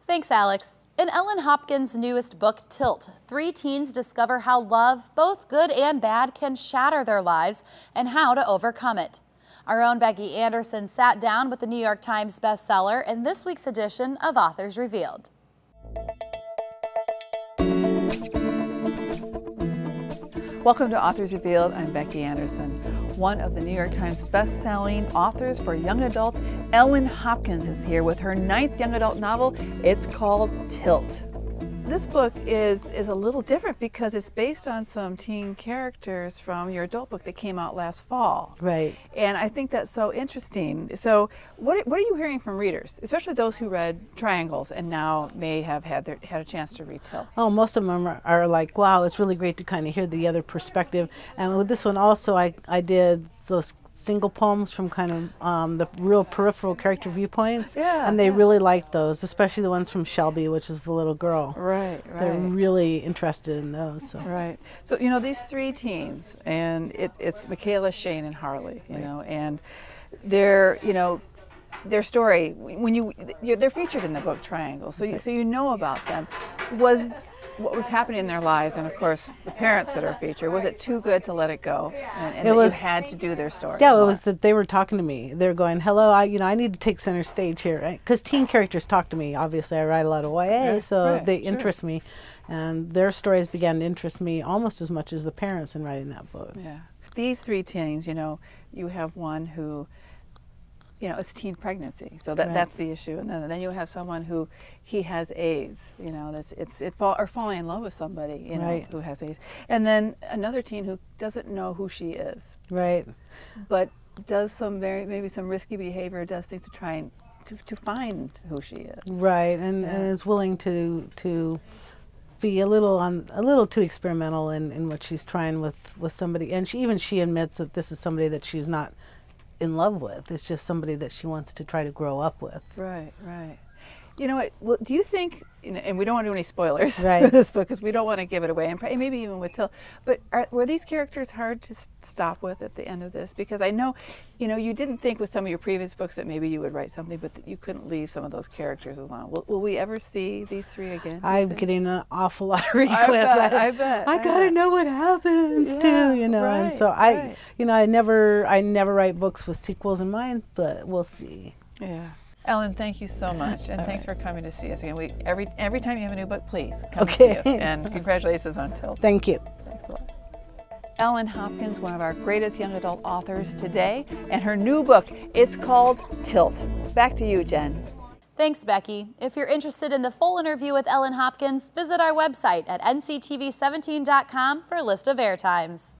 Thanks, Alex. In Ellen Hopkins' newest book, Tilt, 3 teens discover how love, both good and bad, can shatter their lives and how to overcome it. Our own Becky Anderson sat down with the New York Times bestseller in this week's edition of Authors Revealed. Welcome to Authors Revealed. I'm Becky Anderson. One of the New York Times best-selling authors for young adults, Ellen Hopkins, is here with her 9th young adult novel. It's called Tilt. This book is a little different because it's based on some teen characters from your adult book that came out last fall. Right. And I think that's so interesting. So what are you hearing from readers, especially those who read Triangles and now may have had a chance to read Tilt? Oh, most of them are like, wow, it's really great to kind of hear the other perspective. And with this one also, I did those single poems from kind of the real peripheral character viewpoints. Yeah, and they really liked those, especially the ones from Shelby, which is the little girl. Right. They're really interested in those. So. Right. So, you know, these 3 teens, and it's Michaela, Shane, and Harley, you know, and they're, you know, their story, when they're featured in the book Triangle, so you know about them. Was what was happening in their lives, and of course the parents that are featured, was it too good to let it go, and you had to do their story? Yeah, it was that they were talking to me. They're going, hello, I need to take center stage here, because teen characters talk to me. Obviously I write a lot of YA, so they interest me, and their stories began to interest me almost as much as the parents in writing that book. Yeah. These 3 teens, you know, you have one who, you know, it's teen pregnancy, so that's the issue, and then you have someone who he has AIDS, you know, or falling in love with somebody, you know, who has AIDS, and then another teen who doesn't know who she is, but does maybe some risky behavior, does things to try and to find who she is, and is willing to be a little too experimental in what she's trying with somebody, and she admits that this is somebody that she's not in love with. It's just somebody that she wants to try to grow up with. Right. You know what, well, do you think, you know, and we don't want to do any spoilers for this book because we don't want to give it away, and maybe even with Till, but were these characters hard to stop with at the end of this? Because I know, you know, you didn't think with some of your previous books that maybe you would write something, but that you couldn't leave some of those characters alone. Will we ever see these 3 again? I'm getting an awful lot of requests. I bet. I gotta know what happens too, you know. And so you know, I never write books with sequels in mind, but we'll see. Yeah. Ellen, thank you so much, and thanks for coming to see us again. Every time you have a new book, please come and see us. And congratulations on Tilt. Thank you. Thanks a lot. Ellen Hopkins, one of our greatest young adult authors today, and her new book, it's called Tilt. Back to you, Jen. Thanks, Becky. If you're interested in the full interview with Ellen Hopkins, visit our website at nctv17.com for a list of airtimes.